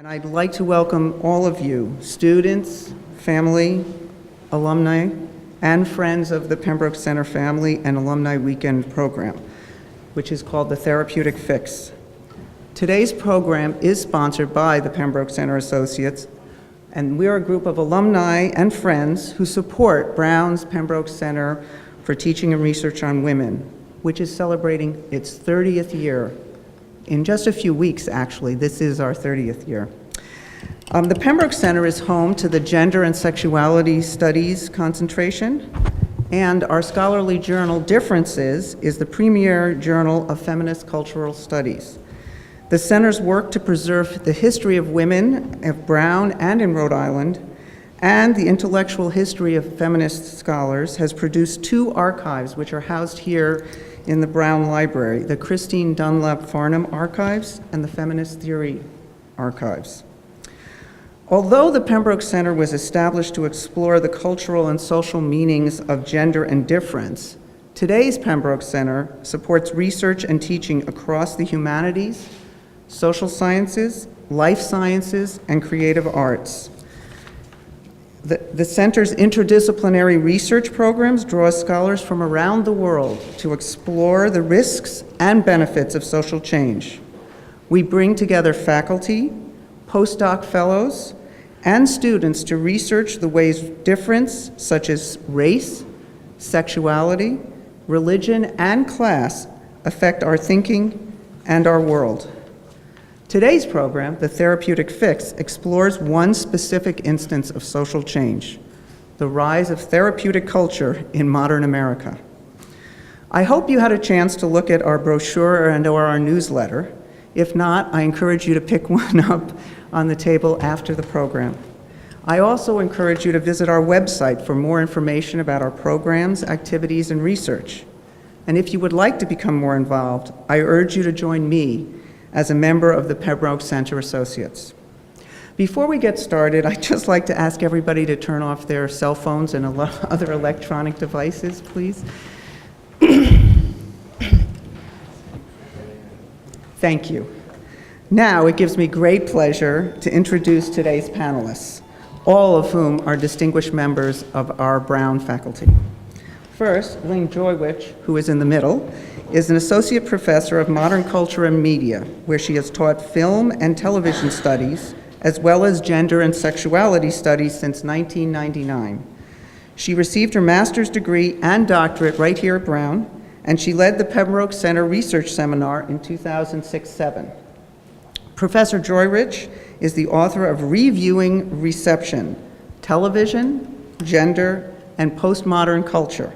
And I'd like to welcome all of you, students, family, alumni, and friends of the Pembroke Center Family and Alumni Weekend Program, which is called the Therapeutic Fix. Today's program is sponsored by the Pembroke Center Associates, and we're a group of alumni and friends who support Brown's Pembroke Center for Teaching and Research on Women, which is celebrating its 30th year. In just a few weeks, actually. This is our 30th year. The Pembroke Center is home to the Gender and Sexuality Studies concentration, and our scholarly journal, Differences, is the premier journal of feminist cultural studies. The center's work to preserve the history of women of Brown and in Rhode Island, and the intellectual history of feminist scholars has produced two archives which are housed here in the Brown Library, the Christine Dunlap Farnham Archives and the Feminist Theory Archives. Although the Pembroke Center was established to explore the cultural and social meanings of gender and difference, today's Pembroke Center supports research and teaching across the humanities, social sciences, life sciences, and creative arts. The center's interdisciplinary research programs draw scholars from around the world to explore the risks and benefits of social change. We bring together faculty, postdoc fellows, and students to research the ways difference, such as race, sexuality, religion, and class, affect our thinking and our world. Today's program, the Therapeutic Fix, explores one specific instance of social change, the rise of therapeutic culture in modern America. I hope you had a chance to look at our brochure and/or our newsletter. If not, I encourage you to pick one up on the table after the program. I also encourage you to visit our website for more information about our programs, activities, and research. And if you would like to become more involved, I urge you to join me as a member of the Pembroke Center Associates. Before we get started, I'd just like to ask everybody to turn off their cell phones and other electronic devices, please. Thank you. Now it gives me great pleasure to introduce today's panelists, all of whom are distinguished members of our Brown faculty. First, Lynne Joyrich, who is in the middle, is an associate professor of modern culture and media, where she has taught film and television studies, as well as gender and sexuality studies since 1999. She received her master's degree and doctorate right here at Brown, and she led the Pembroke Center Research Seminar in 2006-07. Professor Joyrich is the author of Reviewing Reception, Television, Gender, and Postmodern Culture,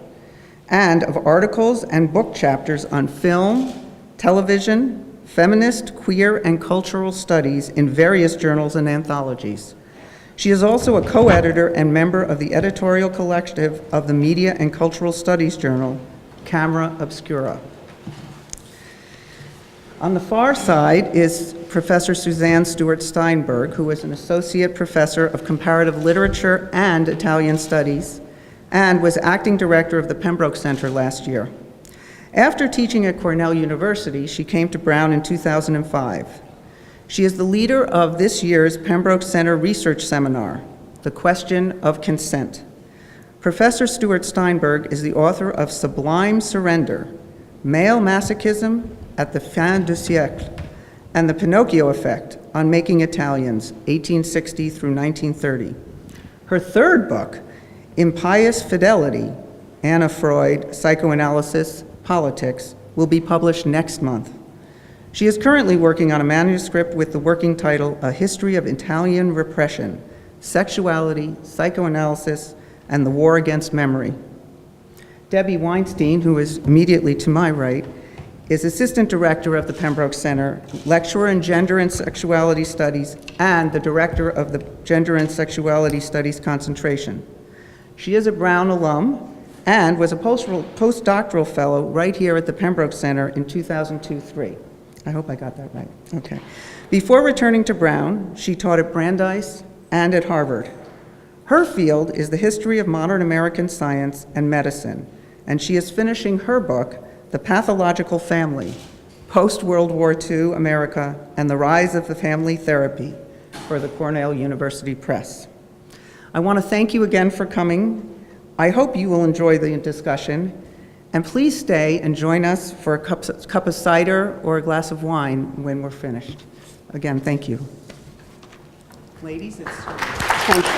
and of articles and book chapters on film, television, feminist, queer, and cultural studies in various journals and anthologies. She is also a co-editor and member of the editorial collective of the Media and Cultural Studies journal, Camera Obscura. On the far side is Professor Suzanne Stewart-Steinberg, who is an associate professor of comparative literature and Italian studies, and was acting director of the Pembroke Center last year. After teaching at Cornell University, she came to Brown in 2005. She is the leader of this year's Pembroke Center Research Seminar, The Question of Consent. Professor Stewart-Steinberg is the author of Sublime Surrender, Male Masochism at the Fin du Siècle, and The Pinocchio Effect on Making Italians, 1860 through 1930. Her third book, Impious Fidelity, Anna Freud, Psychoanalysis, Politics, will be published next month. She is currently working on a manuscript with the working title, A History of Italian Repression, Sexuality, Psychoanalysis, and the War Against Memory. Debbie Weinstein, who is immediately to my right, is Assistant Director of the Pembroke Center, lecturer in Gender and Sexuality Studies, and the Director of the Gender and Sexuality Studies concentration. She is a Brown alum and was a postdoctoral fellow right here at the Pembroke Center in 2002-03. I hope I got that right. Okay. Before returning to Brown, she taught at Brandeis and at Harvard. Her field is the history of modern American science and medicine, and she is finishing her book, The Pathological Family, Post-World War II America and the Rise of the Family Therapy, for the Cornell University Press. I want to thank you again for coming. I hope you will enjoy the discussion, and please stay and join us for a cup of cider or a glass of wine when we're finished. Again, thank you. Ladies, it's... Thank you.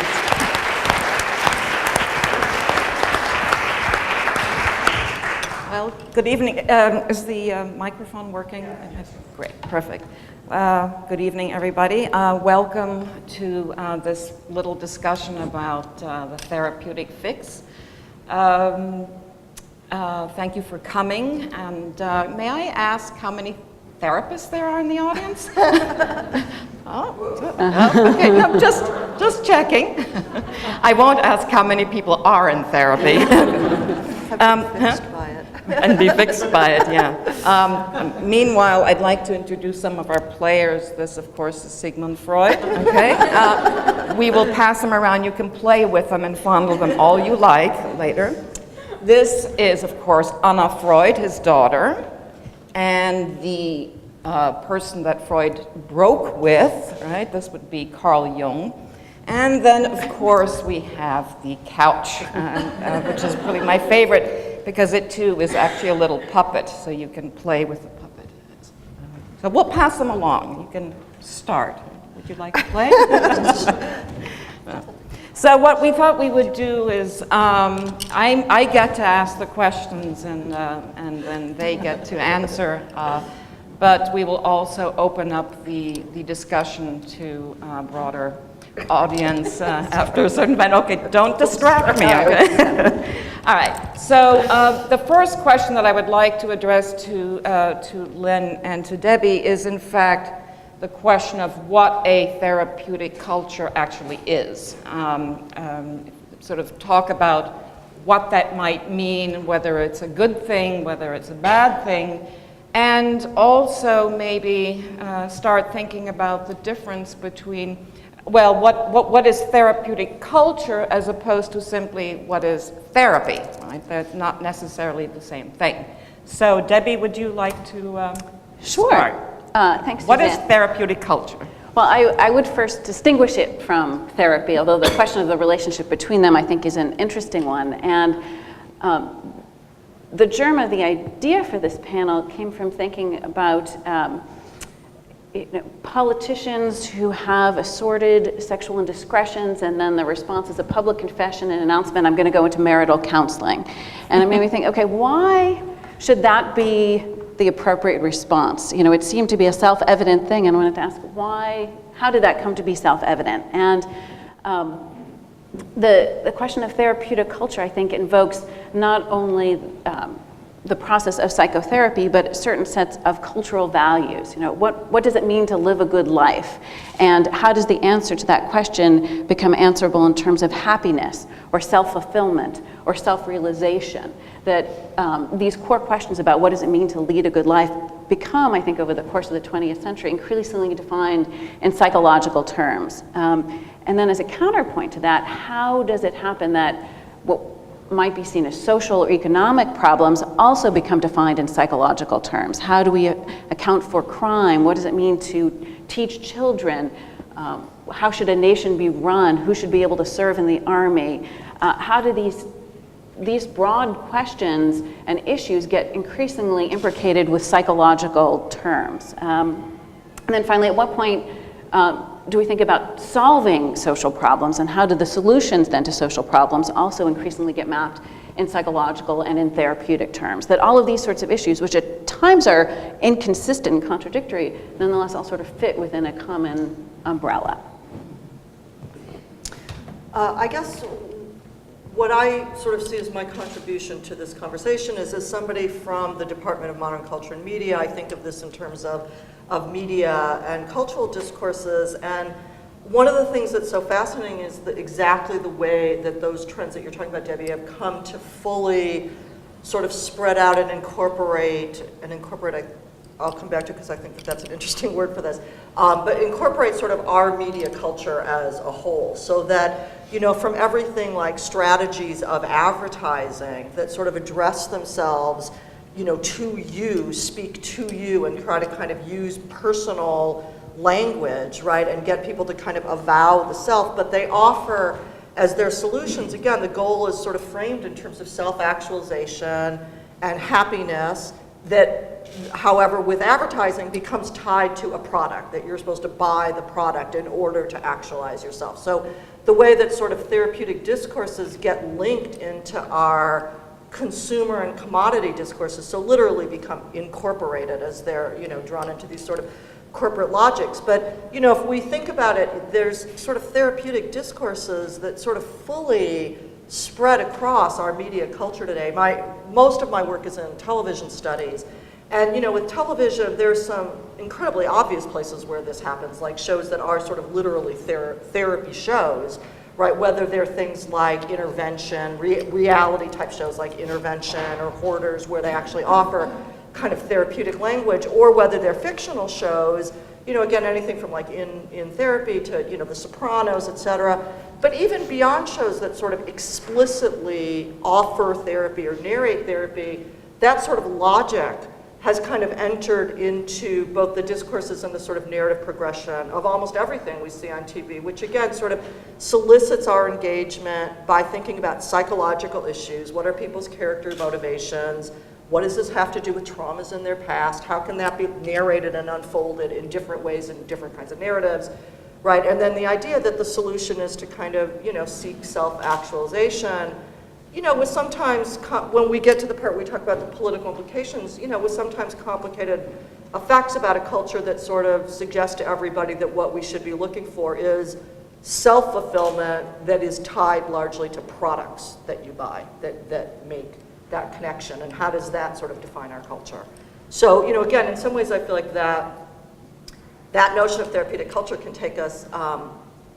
Well, good evening. Is the microphone working? Great, perfect. Good evening, everybody. Welcome to this little discussion about the Therapeutic Fix. Thank you for coming. And may I ask how many therapists there are in the audience? Okay, no, just checking. I won't ask how many people are in therapy. And be fixed by it, yeah. Meanwhile, I'd like to introduce some of our players. This, of course, is Sigmund Freud, okay? We will pass them around. You can play with them and fondle them all you like later. This is, of course, Anna Freud, his daughter, and the person that Freud broke with, right? This would be Carl Jung. And then, of course, we have the couch, which is really my favorite, because it too is actually a little puppet, so you can play with the puppet. So we'll pass them along. You can start. Would you like to play? So what we thought we would do is, I get to ask the questions, and then they get to answer. But we will also open up the discussion to broader audience after a certain point. Okay, don't distract me, okay? All right, so the first question that I would like to address to Lynne and to Debbie is, in fact, the question of what a therapeutic culture actually is. Sort of talk about what that might mean, whether it's a good thing, whether it's a bad thing, and also maybe start thinking about the difference between, well, what is therapeutic culture as opposed to simply what is therapy, right? They're not necessarily the same thing. So Debbie, would you like to start? Thanks, What is Suzanne. therapeutic culture? Well, I would first distinguish it from therapy, although the question of the relationship between them I think is an interesting one. And the germ of the idea for this panel came from thinking about politicians who have assorted sexual indiscretions, and then the response is a public confession and announcement, I'm going to go into marital counseling. And it made me think, okay, why should that be the appropriate response? You know, it seemed to be a self-evident thing, and I wanted to ask why, how did that come to be self-evident? And the question of therapeutic culture, I think, invokes not only the process of psychotherapy, but certain sets of cultural values. You know, what does it mean to live a good life? And how does the answer to that question become answerable in terms of happiness or self-fulfillment or self-realization? That these core questions about what does it mean to lead a good life become, I think, over the course of the 20th century, increasingly defined in psychological terms. And then as a counterpoint to that, how does it happen that what might be seen as social or economic problems also become defined in psychological terms? How do we account for crime? What does it mean to teach children? How should a nation be run? Who should be able to serve in the army? How do these broad questions and issues get increasingly imbricated with psychological terms? And then finally, at what point do we think about solving social problems, and how do the solutions then to social problems also increasingly get mapped in psychological and in therapeutic terms? That all of these sorts of issues, which at times are inconsistent and contradictory, nonetheless all sort of fit within a common umbrella. I guess what I sort of see as my contribution to this conversation is, as somebody from the Department of Modern Culture and Media, I think of this in terms of media and cultural discourses. And one of the things that's so fascinating is exactly the way that those trends that you're talking about, Debbie, have come to fully sort of spread out and incorporate, I'll come back to it because I think that that's an interesting word for this, but incorporate sort of our media culture as a whole, so that, you know, from everything like strategies of advertising that sort of address themselves, you know, to you, speak to you, and try to kind of use personal language, right, and get people to kind of avow the self, but they offer as their solutions, again, the goal is sort of framed in terms of self-actualization and happiness that, however, with advertising becomes tied to a product, that you're supposed to buy the product in order to actualize yourself. So the way that sort of therapeutic discourses get linked into our consumer and commodity discourses, so literally become incorporated as they're, drawn into these sort of corporate logics. But, if we think about it, there's sort of therapeutic discourses that sort of fully spread across our media culture today. Most of my work is in television studies. And, with television, there's some incredibly obvious places where this happens, like shows that are sort of literally therapy shows, right? Whether they're things like intervention, reality type shows like Intervention or Hoarders, where they actually offer kind of therapeutic language, or whether they're fictional shows, again, anything from like in therapy to, The Sopranos, et cetera. But even beyond shows that sort of explicitly offer therapy or narrate therapy, that sort of logic has kind of entered into both the discourses and the sort of narrative progression of almost everything we see on TV, which again sort of solicits our engagement by thinking about psychological issues. What are people's character motivations? What does this have to do with traumas in their past? How can that be narrated and unfolded in different ways in different kinds of narratives, right? And then the idea that the solution is to kind of, seek self-actualization, with sometimes, when we get to the part where we talk about the political implications, with sometimes complicated effects about a culture that sort of suggests to everybody that what we should be looking for is self-fulfillment that is tied largely to products that you buy, that make that connection, and how does that sort of define our culture? So, again, in some ways I feel like that notion of therapeutic culture can take us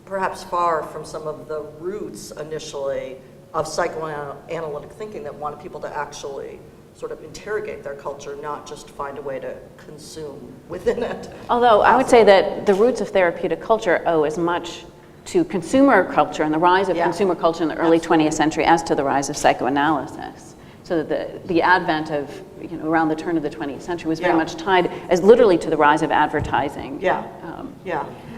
perhaps far from some of the roots initially of psychoanalytic thinking that wanted people to actually sort of interrogate their culture, not just find a way to consume within it. Although I would say that the roots of therapeutic culture owe as much to consumer culture and the rise of consumer culture in the early 20th century as to the rise of psychoanalysis. So that the advent of, around the turn of the 20th century was very much tied as literally to the rise of advertising.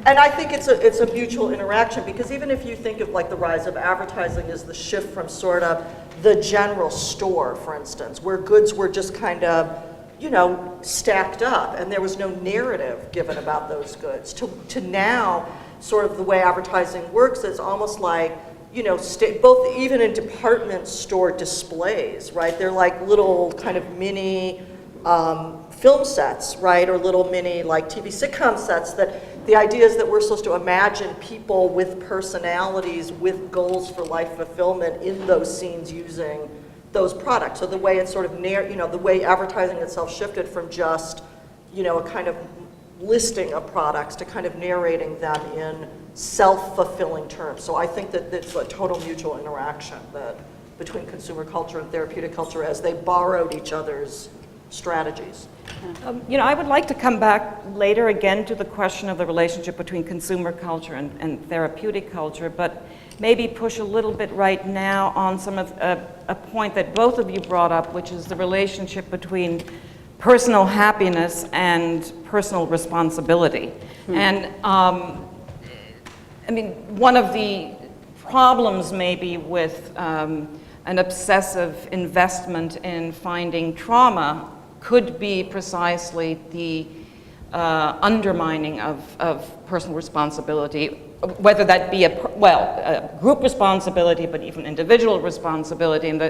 And I think it's a mutual interaction, because even if you think of like the rise of advertising as the shift from sort of the general store, for instance, where goods were just kind of, stacked up and there was no narrative given about those goods, to now sort of the way advertising works is almost like, both even in department store displays, right? They're like little kind of mini film sets, right? Or little mini like TV sitcom sets that the idea is that we're supposed to imagine people with personalities, with goals for life fulfillment in those scenes using those products. So the way it's sort of, the way advertising itself shifted from just, a kind of listing of products to kind of narrating them in self-fulfilling terms. So I think that it's a total mutual interaction between consumer culture and therapeutic culture as they borrowed each other's strategies. I would like to come back later again to the question of the relationship between consumer culture and therapeutic culture, but maybe push a little bit right now on some of a point that both of you brought up, which is the relationship between personal happiness and personal responsibility. And one of the problems maybe with an obsessive investment in finding trauma could be precisely the undermining of personal responsibility, whether that be a group responsibility, but even individual responsibility. And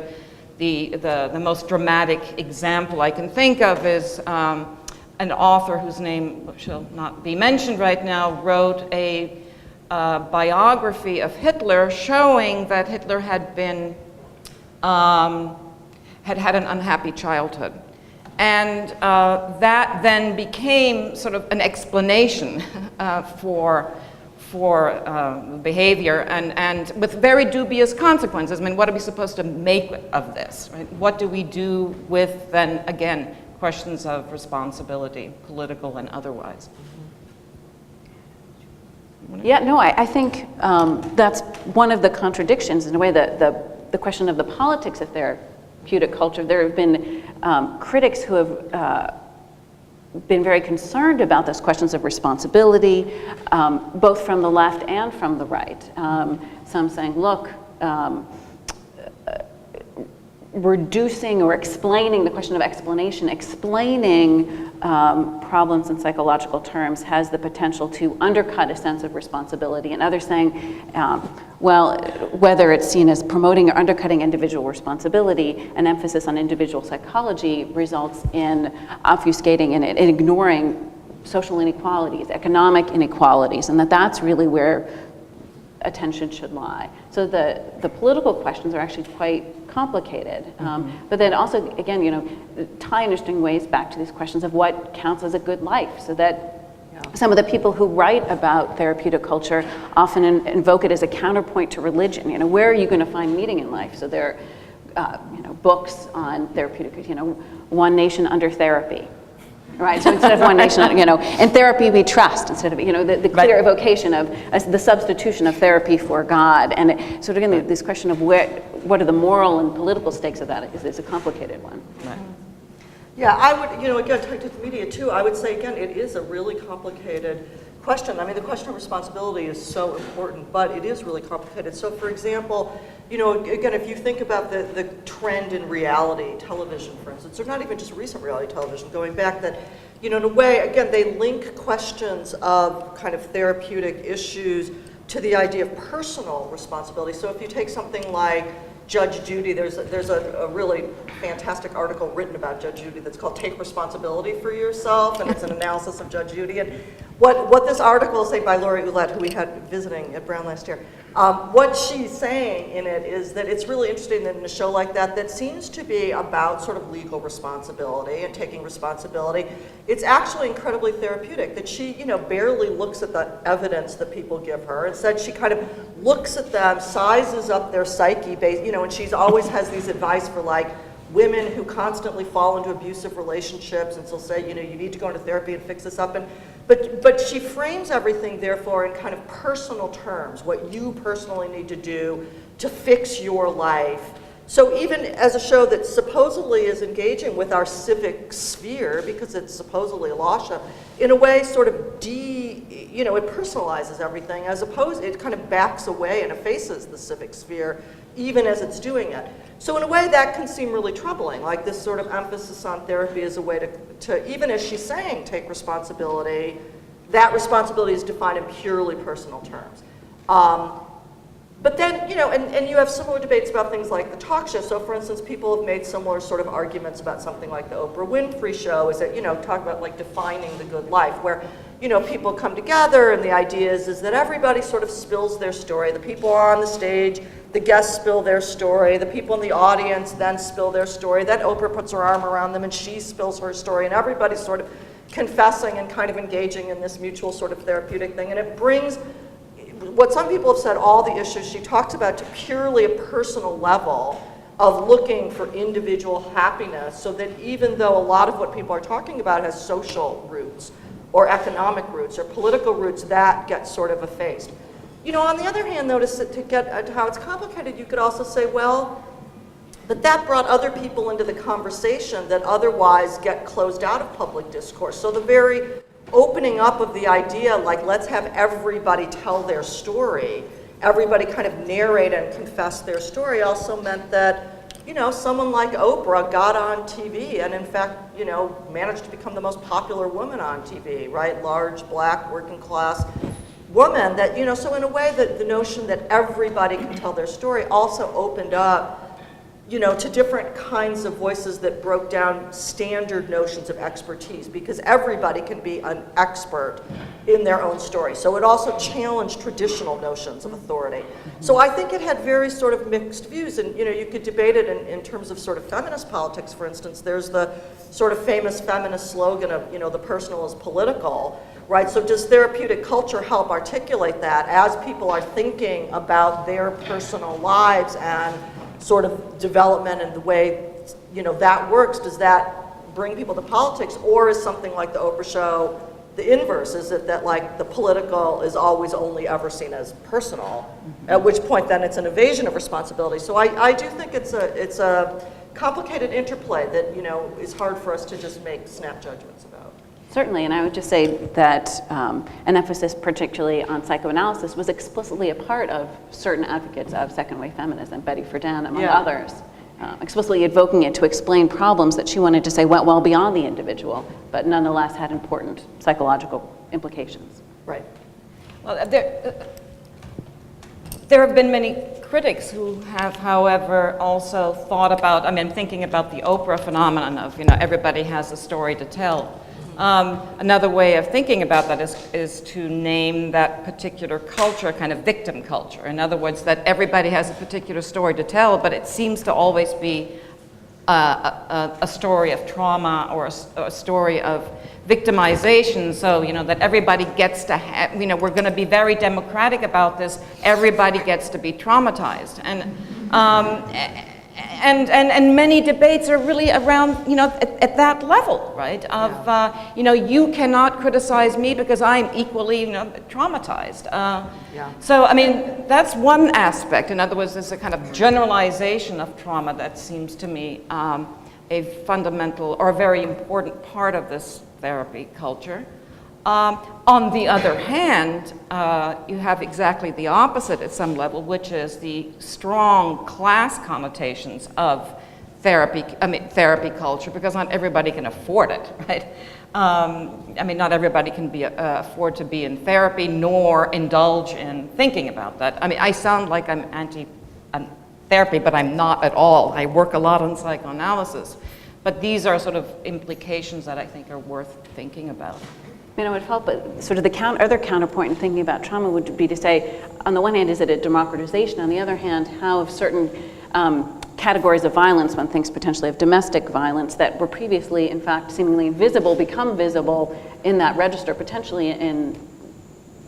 the most dramatic example I can think of is an author whose name shall not be mentioned right now wrote a biography of Hitler showing that Hitler had been had an unhappy childhood. And that then became sort of an explanation for behavior, and with very dubious consequences. What are we supposed to make of this, right? What do we do with, then again, questions of responsibility, political and otherwise? Yeah, no, I think that's one of the contradictions in a way that the question of the politics of therapeutic culture. There have been critics who have been very concerned about those questions of responsibility, both from the left and from the right. Some saying, look, reducing or explaining, the question of explanation, explaining problems in psychological terms has the potential to undercut a sense of responsibility. And others saying, well, whether it's seen as promoting or undercutting individual responsibility, an emphasis on individual psychology results in obfuscating and ignoring social inequalities, economic inequalities, and that's really where attention should lie. So the political questions are actually quite complicated, but then also, again, tie in interesting ways back to these questions of what counts as a good life, so that some of the people who write about therapeutic culture often invoke it as a counterpoint to religion. Where are you going to find meaning in life? So there are, books on therapeutic, One Nation Under Therapy. Right, so instead of one nation, in therapy we trust, instead of, the clear evocation of the substitution of therapy for God. And so again, this question of what are the moral and political stakes of that is a complicated one. Right. Yeah, I would, again, talking to the media too, I would say, again, it is a really complicated question. I mean, the question of responsibility is so important, but it is really complicated. So, for example, again, if you think about the trend in reality television, for instance, or not even just recent reality television, going back that, in a way, again, they link questions of kind of therapeutic issues to the idea of personal responsibility. So if you take something like Judge Judy, there's a really fantastic article written about Judge Judy that's called Take Responsibility for Yourself, and it's an analysis of Judge Judy. And what this article is saying by Lori Ouellette, who we had visiting at Brown last year, what she's saying in it is that it's really interesting that in a show like that seems to be about sort of legal responsibility and taking responsibility, it's actually incredibly therapeutic, that she, barely looks at the evidence that people give her. Instead, she kind of looks at them, sizes up their psyche, and she's always has these advice for like women who constantly fall into abusive relationships, and she'll say, you need to go into therapy and fix this up. But she frames everything, therefore, in kind of personal terms, what you personally need to do to fix your life. So even as a show that supposedly is engaging with our civic sphere, because it's supposedly a law show, in a way sort of it personalizes everything, as opposed, it kind of backs away and effaces the civic sphere, even as it's doing it. So in a way that can seem really troubling, like this sort of emphasis on therapy as a way to even as she's saying, take responsibility, that responsibility is defined in purely personal terms. But then, and you have similar debates about things like the talk show. So for instance, people have made similar sort of arguments about something like the Oprah Winfrey show, is that, talk about like defining the good life, where, people come together and the idea is that everybody sort of spills their story. The people are on the stage, the guests spill their story, the people in the audience then spill their story, then Oprah puts her arm around them and she spills her story, and everybody's sort of confessing and kind of engaging in this mutual sort of therapeutic thing. And it brings what some people have said, all the issues she talks about, to purely a personal level of looking for individual happiness, so that even though a lot of what people are talking about has social roots or economic roots or political roots, that gets sort of effaced. On the other hand, notice that to get at how it's complicated, you could also say, well, but that brought other people into the conversation that otherwise get closed out of public discourse. So the very opening up of the idea, like, let's have everybody tell their story, everybody kind of narrate and confess their story, also meant that, someone like Oprah got on TV and in fact, managed to become the most popular woman on TV, right? Large, black, working class woman that, so in a way that the notion that everybody can tell their story also opened up, to different kinds of voices that broke down standard notions of expertise, because everybody can be an expert in their own story. So it also challenged traditional notions of authority. So I think it had very sort of mixed views, and you could debate it in terms of sort of feminist politics, for instance. There's the sort of famous feminist slogan of, the personal is political, right? So does therapeutic culture help articulate that as people are thinking about their personal lives and sort of development and the way, that works? Does that bring people to politics? Or is something like the Oprah show the inverse? Is it that like the political is always only ever seen as personal, at which point then it's an evasion of responsibility? So I do think it's a complicated interplay that, is hard for us to just make snap judgments about. Certainly, and I would just say that an emphasis particularly on psychoanalysis was explicitly a part of certain advocates of second-wave feminism, Betty Friedan among others, explicitly evoking it to explain problems that she wanted to say went well beyond the individual, but nonetheless had important psychological implications. Right. Well, there have been many critics who have, however, also thought about, I mean, thinking about the Oprah phenomenon of, everybody has a story to tell. Another way of thinking about that is to name that particular culture kind of victim culture. In other words, that everybody has a particular story to tell, but it seems to always be a story of trauma or a story of victimization. So, that everybody gets to have, we're going to be very democratic about this. Everybody gets to be traumatized. And many debates are really around, at that level, right? Of, you cannot criticize me because I'm equally, traumatized. So, I mean, that's one aspect. In other words, there's a kind of generalization of trauma that seems to me a fundamental or a very important part of this therapy culture. On the other hand, you have exactly the opposite at some level, which is the strong class connotations of therapy culture, because not everybody can afford it, right? Not everybody can afford to be in therapy nor indulge in thinking about that. I sound like I'm anti-therapy, but I'm not at all. I work a lot on psychoanalysis. But these are sort of implications that I think are worth thinking about. It would help, but sort of the other counterpoint in thinking about trauma would be to say, on the one hand, is it a democratization? On the other hand, how have certain categories of violence, one thinks potentially of domestic violence, that were previously, in fact, seemingly invisible, become visible in that register, potentially in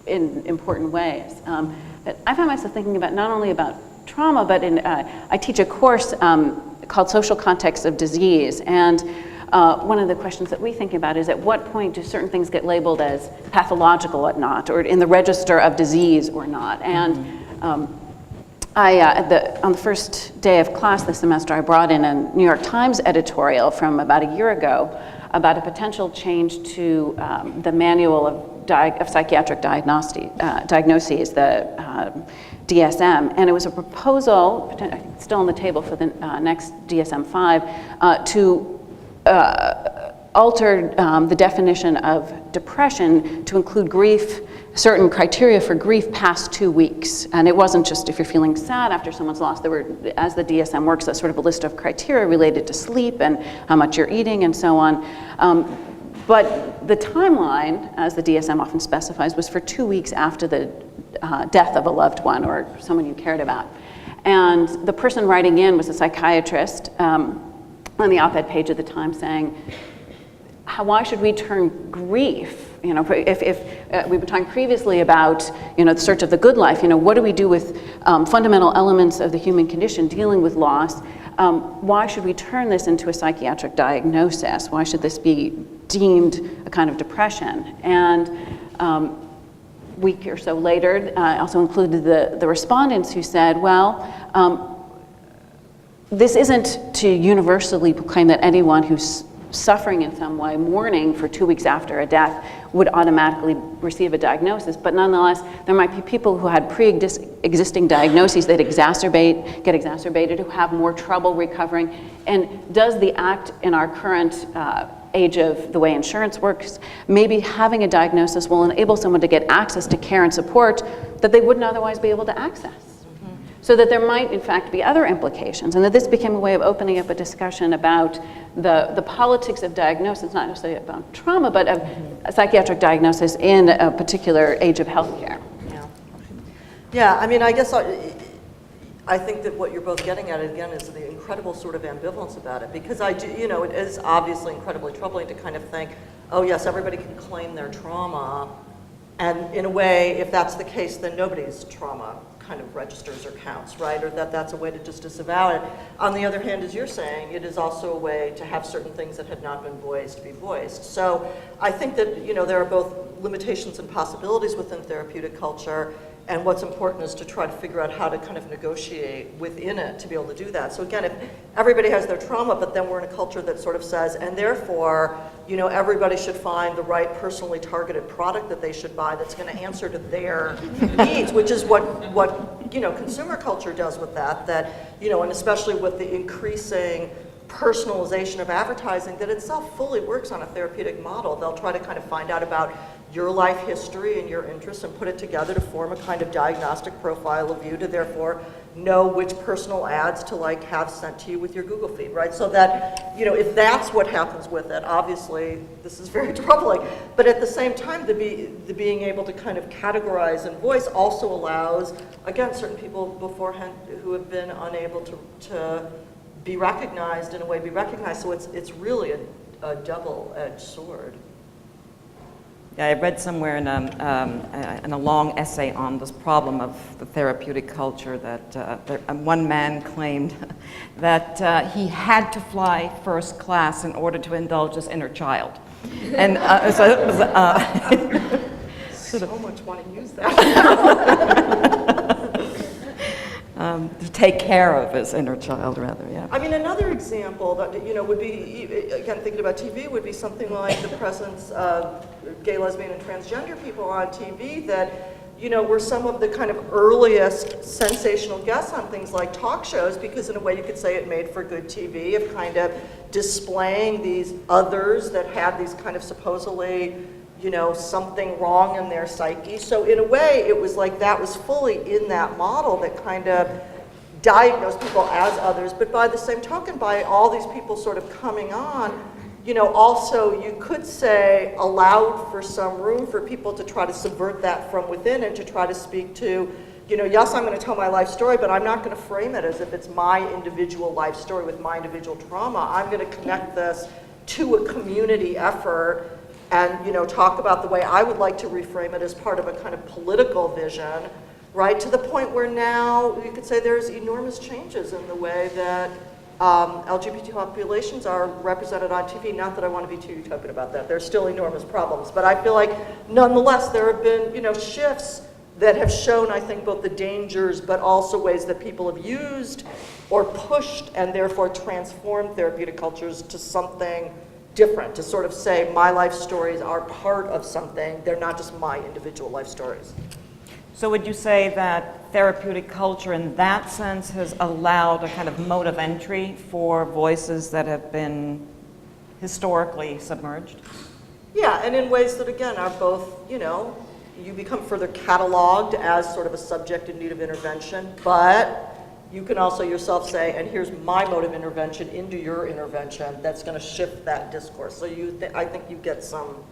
important ways. But I find myself thinking about not only about trauma, but I teach a course called Social Contexts of Disease, and one of the questions that we think about is at what point do certain things get labeled as pathological or not, or in the register of disease or not. And on the first day of class this semester, I brought in a New York Times editorial from about a year ago about a potential change to the manual of psychiatric diagnoses, the DSM, and it was a proposal, I think it's still on the table for the next DSM-5, to altered the definition of depression to include grief, certain criteria for grief past 2 weeks. And it wasn't just if you're feeling sad after someone's lost. There were, as the DSM works, that's sort of a list of criteria related to sleep and how much you're eating and so on. But the timeline, as the DSM often specifies, was for 2 weeks after the death of a loved one or someone you cared about. And the person writing in was a psychiatrist, on the op-ed page of the Times saying, why should we turn grief? If we've been talking previously about, the search of the good life, what do we do with fundamental elements of the human condition dealing with loss? Why should we turn this into a psychiatric diagnosis? Why should this be deemed a kind of depression? And a week or so later, I also included the respondents who said, this isn't to universally proclaim that anyone who's suffering in some way, mourning for 2 weeks after a death, would automatically receive a diagnosis. But nonetheless, there might be people who had pre-existing diagnoses that get exacerbated, who have more trouble recovering. And does the act in our current age of the way insurance works, maybe having a diagnosis will enable someone to get access to care and support that they wouldn't otherwise be able to access? So that there might, in fact, be other implications, and that this became a way of opening up a discussion about the politics of diagnosis, not necessarily about trauma, but of a psychiatric diagnosis in a particular age of healthcare. Yeah, I guess I think that what you're both getting at, again, is the incredible sort of ambivalence about it, because it is obviously incredibly troubling to kind of think, oh yes, everybody can claim their trauma, and in a way, if that's the case, then nobody's trauma kind of registers or counts, right? Or that's a way to just disavow it. On the other hand, as you're saying, it is also a way to have certain things that had not been voiced be voiced. So I think that, there are both limitations and possibilities within therapeutic culture. And what's important is to try to figure out how to kind of negotiate within it to be able to do that. So again, if everybody has their trauma, but then we're in a culture that sort of says, and therefore, you know, everybody should find the right personally targeted product that they should buy that's going to answer to their needs, which is what you know, consumer culture does with that, you know, and especially with the increasing personalization of advertising that itself fully works on a therapeutic model. They'll try to kind of find out about your life history and your interests and put it together to form a kind of diagnostic profile of you to therefore know which personal ads to like have sent to you with your Google feed, right? So that, you know, if that's what happens with it, obviously this is very troubling. But at the same time, the being able to kind of categorize and voice also allows, again, certain people beforehand who have been unable to be recognized in a way, be recognized. So it's really a double-edged sword. Yeah, I read somewhere in a long essay on this problem of the therapeutic culture that one man claimed that he had to fly first class in order to indulge his inner child. And so it was... so much want to use that. To take care of his inner child, rather, yeah. I mean, another example that, you know, would be, again, thinking about TV, would be something like the presence of gay, lesbian, and transgender people on TV that, you know, were some of the kind of earliest sensational guests on things like talk shows, because in a way you could say it made for good TV of kind of displaying these others that had these kind of supposedly, you know, something wrong in their psyche. So in a way, it was like that was fully in that model that kind of diagnosed people as others. But by the same token, by all these people sort of coming on, you know, also you could say allowed for some room for people to try to subvert that from within and to try to speak to, you know, yes, I'm going to tell my life story, but I'm not going to frame it as if it's my individual life story with my individual trauma. I'm going to connect this to a community effort and, you know, talk about the way I would like to reframe it as part of a kind of political vision, right? To the point where now you could say there's enormous changes in the way that LGBT populations are represented on TV. Not that I want to be too utopian about that. There's still enormous problems. But I feel like, nonetheless, there have been, you know, shifts that have shown, I think, both the dangers but also ways that people have used or pushed and therefore transformed therapeutic cultures to something different, to sort of say my life stories are part of something. They're not just my individual life stories. So would you say that therapeutic culture in that sense has allowed a kind of mode of entry for voices that have been historically submerged? Yeah, and in ways that, again, are both, you know, you become further cataloged as sort of a subject in need of intervention, but you can also yourself say, and here's my mode of intervention into your intervention that's going to shift that discourse. So I think you get some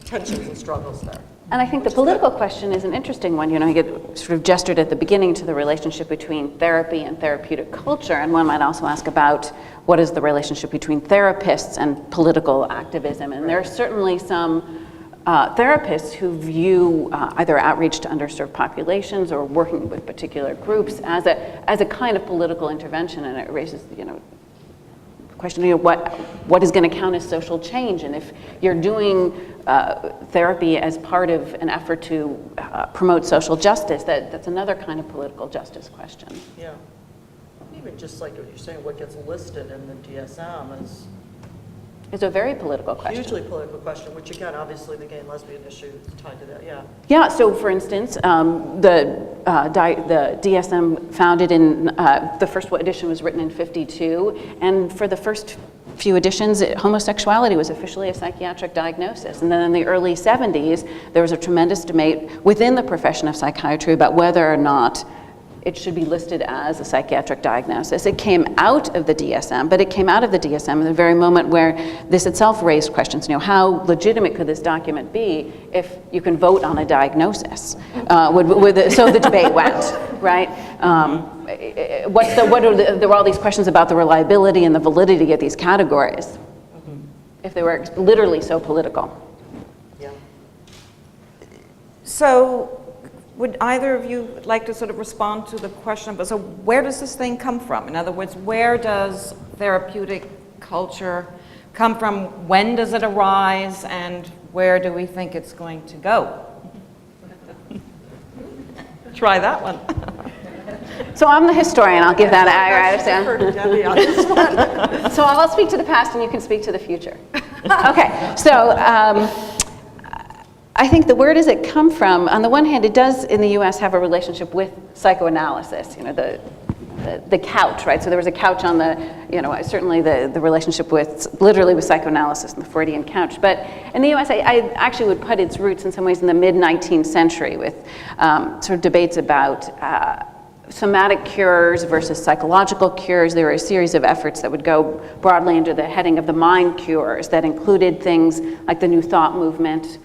tensions and struggles there. And I think the political question is an interesting one. You know, you get sort of gestured at the beginning to the relationship between therapy and therapeutic culture, and one might also ask about what is the relationship between therapists and political activism. And there are certainly some therapists who view either outreach to underserved populations or working with particular groups as a kind of political intervention, and it raises, you know, the question, you know, what is going to count as social change, and if you're doing therapy as part of an effort to promote social justice, that's another kind of political justice question. Yeah, even just like what you're saying, what gets listed in the DSM is It's a very political question. hugely political question, which again, obviously the gay and lesbian issue is tied to that, yeah. Yeah, so for instance, the DSM founded in, the first edition was written in '52, and for the first few editions, homosexuality was officially a psychiatric diagnosis. And then in the early '70s, there was a tremendous debate within the profession of psychiatry about whether or not it should be listed as a psychiatric diagnosis. It came out of the DSM, but it came out of the DSM at the very moment where this itself raised questions. You know, how legitimate could this document be if you can vote on a diagnosis? So the debate went, right? There were all these questions about the reliability and the validity of these categories, if they were literally so political. Yeah. So would either of you like to sort of respond to the question, so where does this thing come from? In other words, where does therapeutic culture come from? When does it arise? And where do we think it's going to go? Try that one. So I'm the historian, I'll give that, I Defer understand. to Debbie on this one. So I'll speak to the past and you can speak to the future. Okay, so I think the where does it come from? On the one hand, it does in the US have a relationship with psychoanalysis, you know, the couch, right? So there was a couch on the, you know, certainly the relationship with, literally with psychoanalysis and the Freudian couch. But in the US, I actually would put its roots in some ways in the mid-19th century with sort of debates about somatic cures versus psychological cures. There were a series of efforts that would go broadly under the heading of the mind cures that included things like the New Thought movement,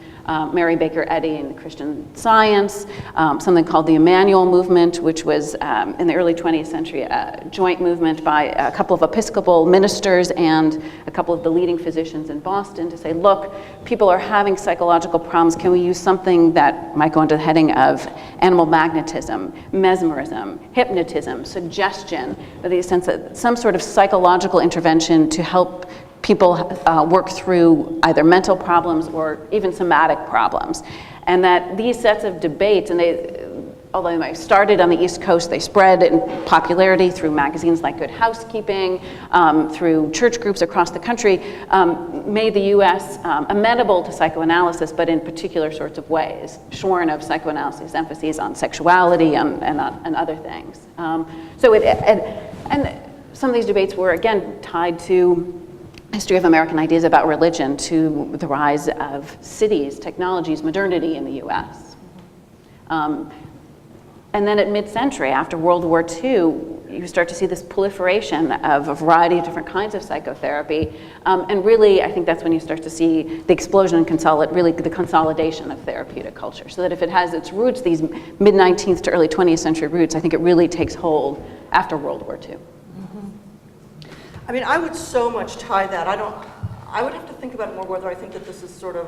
Mary Baker Eddy and Christian Science, something called the Emmanuel movement, which was in the early 20th century a joint movement by a couple of Episcopal ministers and a couple of the leading physicians in Boston to say, look, people are having psychological problems. Can we use something that might go under the heading of animal magnetism, mesmerism, hypnotism, suggestion, with the sense that some sort of psychological intervention to help people work through either mental problems or even somatic problems. And that these sets of debates, and although they might have started on the East Coast, they spread in popularity through magazines like Good Housekeeping, through church groups across the country, made the US amenable to psychoanalysis, but in particular sorts of ways, shorn of psychoanalysis emphases on sexuality and other things. And some of these debates were, again, tied to history of American ideas about religion, to the rise of cities, technologies, modernity in the US. And then at mid-century, after World War II, you start to see this proliferation of a variety of different kinds of psychotherapy. And really, I think that's when you start to see the explosion and really the consolidation of therapeutic culture. So that if it has its roots, these mid-19th to early 20th century roots, I think it really takes hold after World War II. I mean, I would so much tie that. I would have to think about it more whether I think that this is sort of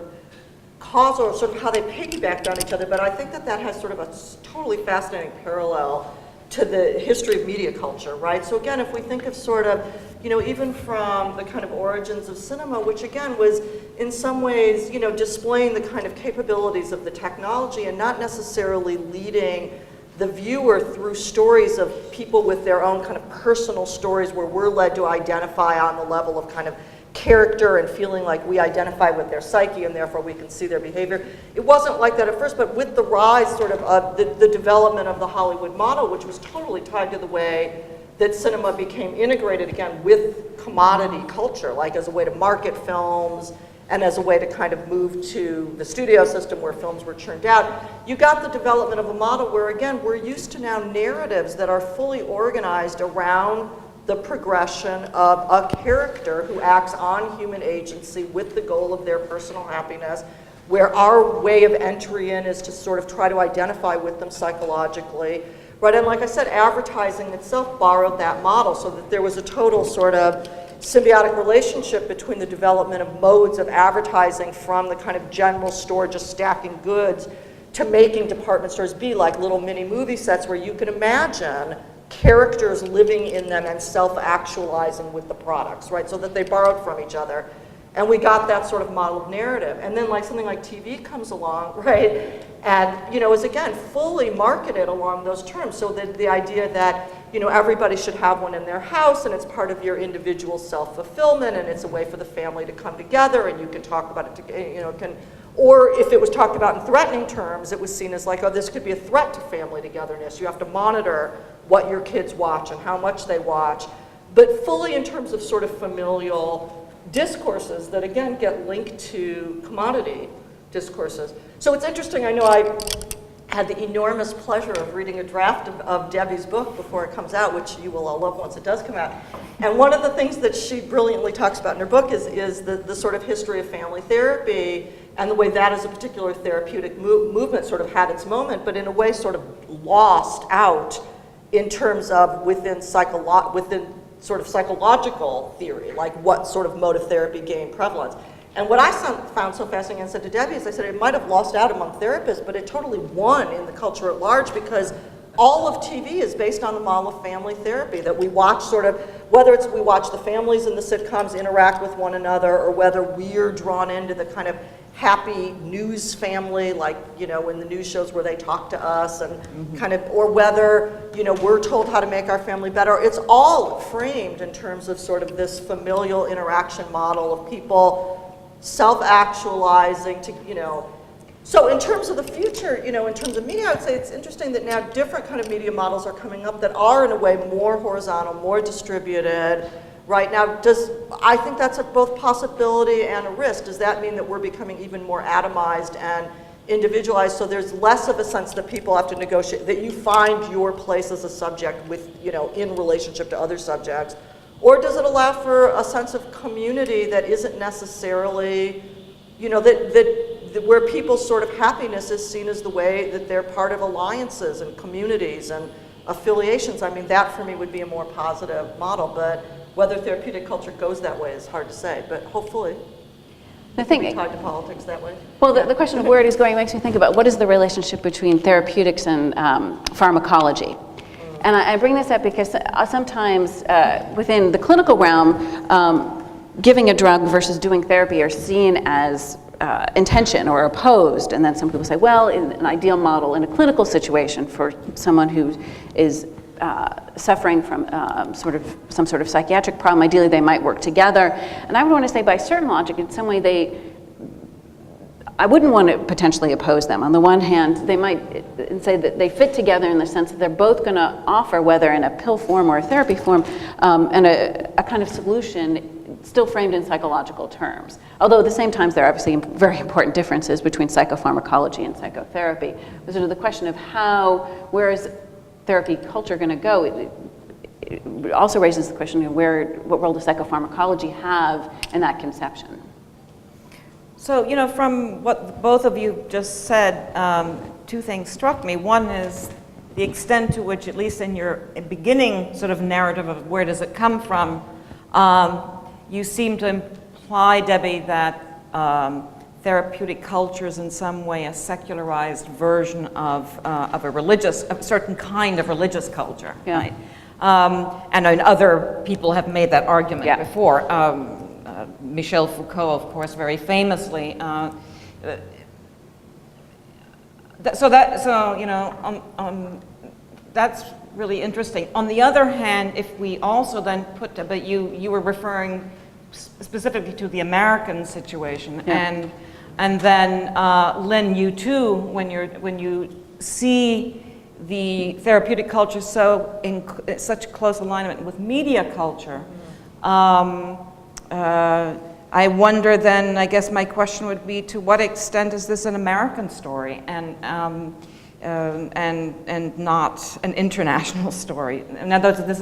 causal or sort of how they piggybacked on each other, but I think that that has sort of a totally fascinating parallel to the history of media culture, right? So again, if we think of sort of, you know, even from the kind of origins of cinema, which again was in some ways, you know, displaying the kind of capabilities of the technology and not necessarily leading the viewer through stories of people with their own kind of personal stories where we're led to identify on the level of kind of character and feeling like we identify with their psyche and therefore we can see their behavior. It wasn't like that at first, but with the rise sort of the development of the Hollywood model, which was totally tied to the way that cinema became integrated again with commodity culture, like as a way to market films, and as a way to kind of move to the studio system where films were churned out, you got the development of a model where, again, we're used to now narratives that are fully organized around the progression of a character who acts on human agency with the goal of their personal happiness, where our way of entry in is to sort of try to identify with them psychologically, right? And like I said, advertising itself borrowed that model so that there was a total sort of symbiotic relationship between the development of modes of advertising from the kind of general store just stacking goods to making department stores be like little mini movie sets where you can imagine characters living in them and self-actualizing with the products, right? So that they borrowed from each other. And we got that sort of model of narrative. And then like something like TV comes along, right? And, you know, is again fully marketed along those terms. So that the idea that, you know, everybody should have one in their house and it's part of your individual self-fulfillment and it's a way for the family to come together and you can talk about it, you know, or if it was talked about in threatening terms, it was seen as like, oh, this could be a threat to family togetherness. You have to monitor what your kids watch and how much they watch. But fully in terms of sort of familial discourses that again get linked to commodity discourses. So it's interesting, I know I had the enormous pleasure of reading a draft of Debbie's book before it comes out, which you will all love once it does come out. And one of the things that she brilliantly talks about in her book is the sort of history of family therapy and the way that as a particular therapeutic movement sort of had its moment, but in a way sort of lost out in terms of within sort of psychological theory, like what sort of mode of therapy gained prevalence. And what I found so fascinating and said to Debbie is I said it might have lost out among therapists, but it totally won in the culture at large because all of TV is based on the model of family therapy, that we watch sort of whether it's we watch the families in the sitcoms interact with one another, or whether we're drawn into the kind of happy news family, like, you know, in the news shows where they talk to us and kind of, or whether, you know, we're told how to make our family better. It's all framed in terms of sort of this familial interaction model of people self-actualizing to, you know. So in terms of the future, you know, in terms of media, I would say it's interesting that now different kind of media models are coming up that are in a way more horizontal, more distributed. Right now, I think that's a both possibility and a risk. Does that mean that we're becoming even more atomized and individualized, so there's less of a sense that people have to negotiate, that you find your place as a subject with, you know, in relationship to other subjects? Or does it allow for a sense of community that isn't necessarily, you know, that where people's sort of happiness is seen as the way that they're part of alliances and communities and affiliations? I mean, that for me would be a more positive model, but whether therapeutic culture goes that way is hard to say, but hopefully I think we tied to politics that way. Well, the question of where it is going makes me think about what is the relationship between therapeutics and pharmacology. And I bring this up because sometimes within the clinical realm, giving a drug versus doing therapy are seen as in tension or opposed. And then some people say, well, in an ideal model in a clinical situation for someone who is suffering from some sort of psychiatric problem, ideally they might work together. And I would want to say by certain logic, in some way I wouldn't want to potentially oppose them. On the one hand, they might say that they fit together in the sense that they're both going to offer, whether in a pill form or a therapy form, and a kind of solution still framed in psychological terms. Although at the same time, there are obviously very important differences between psychopharmacology and psychotherapy. But sort of the question of where is therapy culture going to go? It also raises the question of what role does psychopharmacology have in that conception? So, you know, from what both of you just said, two things struck me. One is the extent to which, at least in your beginning sort of narrative of where does it come from, you seem to imply, Debbie, that therapeutic culture is in some way a secularized version of a certain kind of religious culture, yeah. right? And other people have made that argument before. Michel Foucault, of course, very famously. That's really interesting. On the other hand, if we also then but you were referring specifically to the American situation, and then Lynne, you too, when you see the therapeutic culture so in such close alignment with media culture. I wonder then, I guess my question would be, to what extent is this an American story and not an international story? In other words,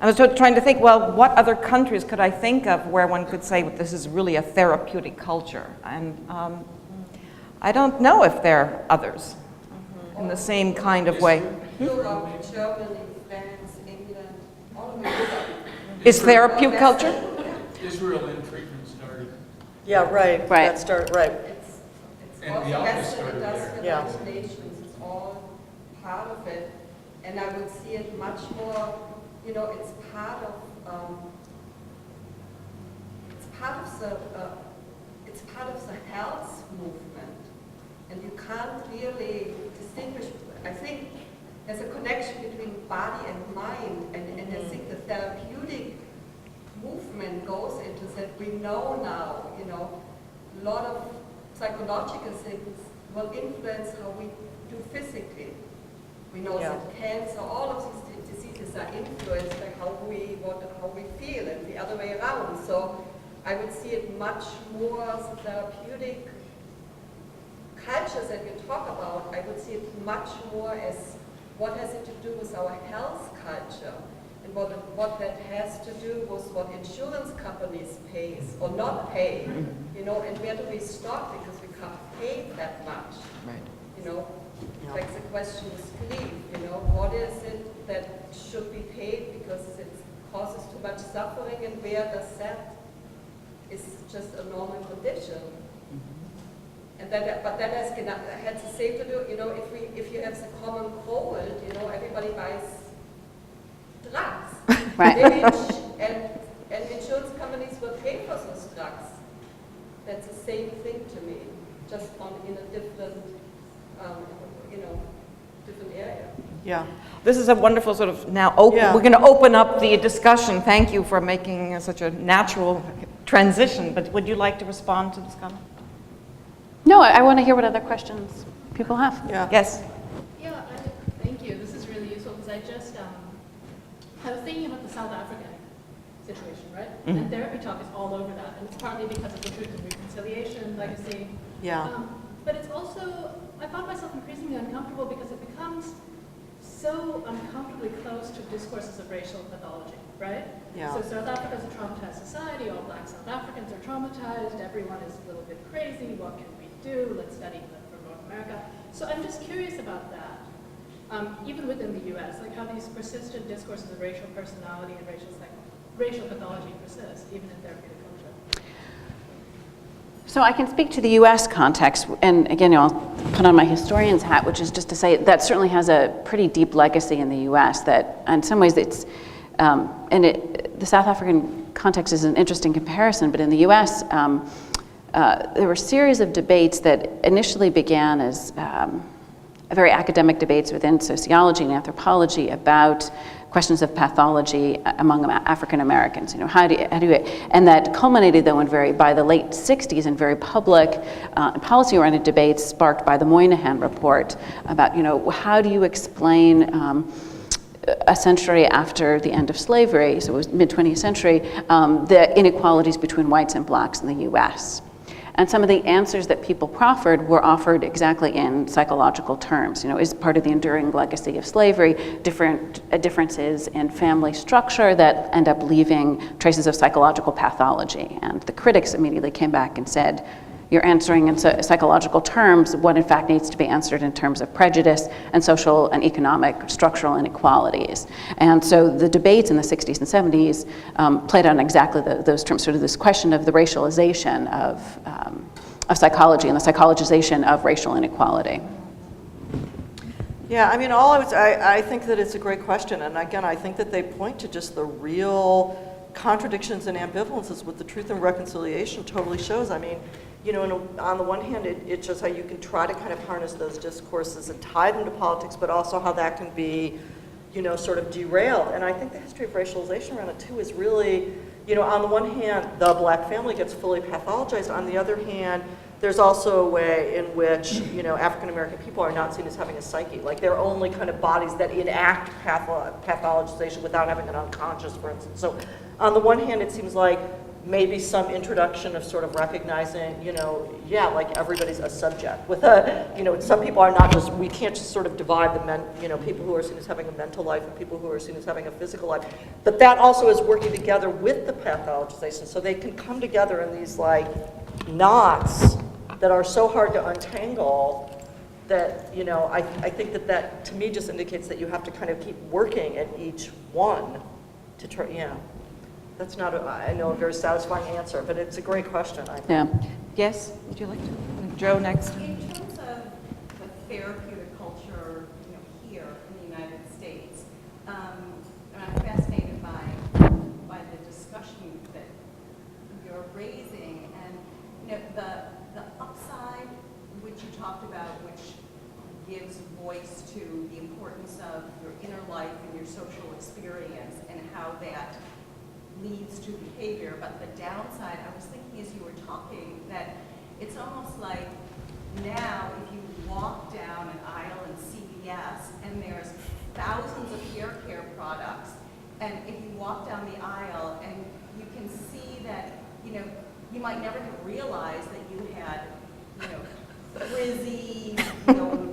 I was trying to think, well, what other countries could I think of where one could say, well, this is really a therapeutic culture? And I don't know if there are others in the same kind of way. Europe, Germany, France, England, all of Europe. Is therapeutic culture? Israel in treatment started. Yeah, right. That started, right. It's And also the office Western started there. industrial Yeah. nations, it's all part of it. And I would see it much more, you know, it's part of the health movement. And you can't really distinguish, I think there's a connection between body and mind, and I think the therapeutic movement goes into that. We know now, you know, a lot of psychological things will influence how we do physically. We know that cancer, all of these diseases are influenced by how we feel, and the other way around. So I would see it much more as a therapeutic cultures that you talk about. I would see it much more as what has it to do with our health culture, and what that has to do with what insurance companies pay or not pay, you know, and where do we stop because we can't pay that much, Right. you know. Like the question with sleep, you know, what is it that should be paid because it causes too much suffering, and where does that is just a normal condition? And that, but that has the same to do, you know, if you have the common cold, you know, everybody buys drugs. Right. And insurance companies will pay for those drugs. That's the same thing to me, just in a different, different area. Yeah. This is a wonderful sort of now Yeah. we're going to open up the discussion. Thank you for making such a natural transition, but would you like to respond to this comment? No, I want to hear what other questions people have. Yeah. Yes. Yeah, thank you. This is really useful because I was thinking about the South African situation, right? And therapy talk is all over that, and it's partly because of the Truth and Reconciliation legacy. Yeah. But it's also, I found myself increasingly uncomfortable because it becomes so uncomfortably close to discourses of racial pathology, right? Yeah. So South Africa is a traumatized society, all black South Africans are traumatized, everyone is a little bit crazy, what can we do? Let's study them from North America. So I'm just curious about that. Even within the US, like how these persistent discourses of racial personality and racial pathology persist, even in therapeutic culture. So I can speak to the US context, and again, I'll put on my historian's hat, which is just to say that certainly has a pretty deep legacy in the US that in some ways it's, the South African context is an interesting comparison, but in the US, there were a series of debates that initially began as very academic debates within sociology and anthropology about questions of pathology among African Americans. How do you, and that culminated though by the late 60s in very public policy-oriented debates sparked by the Moynihan Report about, how do you explain a century after the end of slavery, so it was mid-20th century, the inequalities between whites and blacks in the US. And some of the answers that people proffered were offered exactly in psychological terms. Is part of the enduring legacy of slavery, differences in family structure that end up leaving traces of psychological pathology. And the critics immediately came back and said, you're answering in psychological terms what in fact needs to be answered in terms of prejudice and social and economic structural inequalities. And so the debates in the 60s and 70s played on exactly those terms, sort of this question of the racialization of psychology and the psychologization of racial inequality. Yeah, I mean, I think that it's a great question, and again, I think that they point to just the real contradictions and ambivalences what the Truth and Reconciliation totally shows. I mean, on the one hand, it shows how you can try to kind of harness those discourses and tie them to politics, but also how that can be, sort of derailed. And I think the history of racialization around it too is really, on the one hand, the black family gets fully pathologized. On the other hand, there's also a way in which, African American people are not seen as having a psyche. Like they're only kind of bodies that enact pathologization without having an unconscious, for instance. So on the one hand, it seems like maybe some introduction of sort of recognizing, like everybody's a subject with some people are not just, we can't just sort of divide the people who are seen as having a mental life and people who are seen as having a physical life. But that also is working together with the pathologization, so they can come together in these like knots that are so hard to untangle that, I think that to me just indicates that you have to kind of keep working at each one to try, That's not, I know, a very satisfying answer, but it's a great question, I think. Yeah. Yes, would you like to? Joe next. In terms of the therapeutic culture, here in the United States, I'm fascinated by the discussion that you're raising, and the upside, which you talked about, which gives voice to the importance of your inner life and your social experience, and how that leads to behavior. But the downside, I was thinking as you were talking, that it's almost like now if you walk down an aisle in CVS and there's thousands of hair care products, and if you walk down the aisle and you can see that, you might never have realized that you had, frizzy,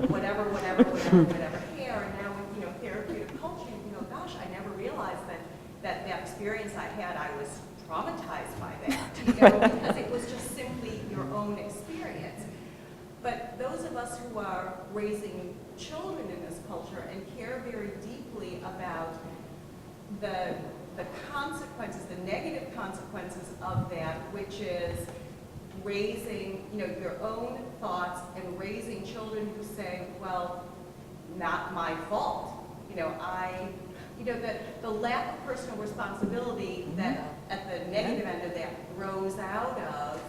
whatever hair, and now with, therapeutic culture, gosh, I never realized that experience I had, I was traumatized by that, because it was just simply your own experience. But those of us who are raising children in this culture and care very deeply about the consequences, the negative consequences of that, which is raising, your own thoughts and raising children who say, well, not my fault. you know, the lack of personal responsibility that at the negative end of that grows out of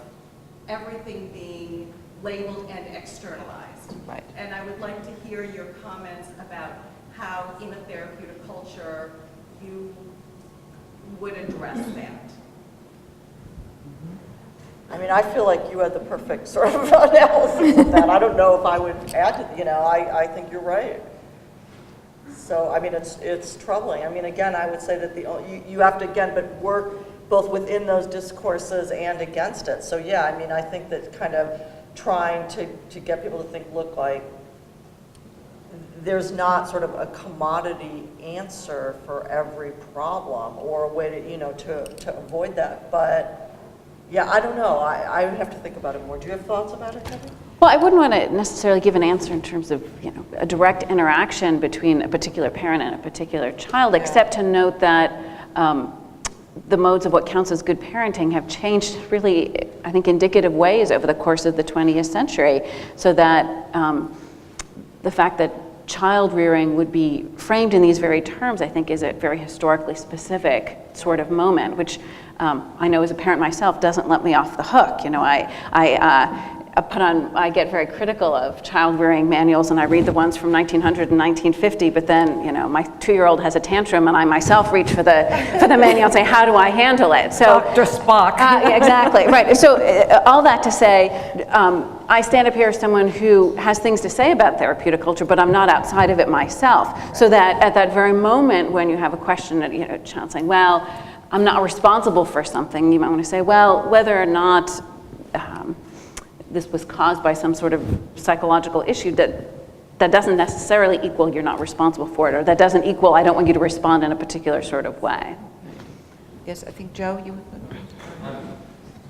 everything being labeled and externalized. Right. And I would like to hear your comments about how in a therapeutic culture you would address that. I mean, I feel like you had the perfect sort of analysis of that. I don't know if I would add to, you know, I think you're right. So, I mean, it's troubling. I mean, again, I would say that you have to, again, but work both within those discourses and against it. So, yeah, I mean, I think that kind of trying to get people to think, look, like, there's not sort of a commodity answer for every problem or a way to, you know, to avoid that. But, yeah, I don't know. I would have to think about it more. Do you have thoughts about it, Kevin? Well, I wouldn't want to necessarily give an answer in terms of, you know, a direct interaction between a particular parent and a particular child, except to note that the modes of what counts as good parenting have changed really, I think, indicative ways over the course of the 20th century, so that the fact that child rearing would be framed in these very terms, I think, is a very historically specific sort of moment, which I know as a parent myself doesn't let me off the hook. You know, I get very critical of child rearing manuals, and I read the ones from 1900 and 1950, but then, you know, my 2-year-old has a tantrum and I myself reach for the manual and say, how do I handle it? So, Dr. Spock. Exactly, right. So all that to say, I stand up here as someone who has things to say about therapeutic culture, but I'm not outside of it myself. So that at that very moment when you have a question, you know, a child saying, well, I'm not responsible for something, you might want to say, well, whether or not this was caused by some sort of psychological issue, that doesn't necessarily equal you're not responsible for it, or that doesn't equal I don't want you to respond in a particular sort of way. Yes, I think, Joe, you...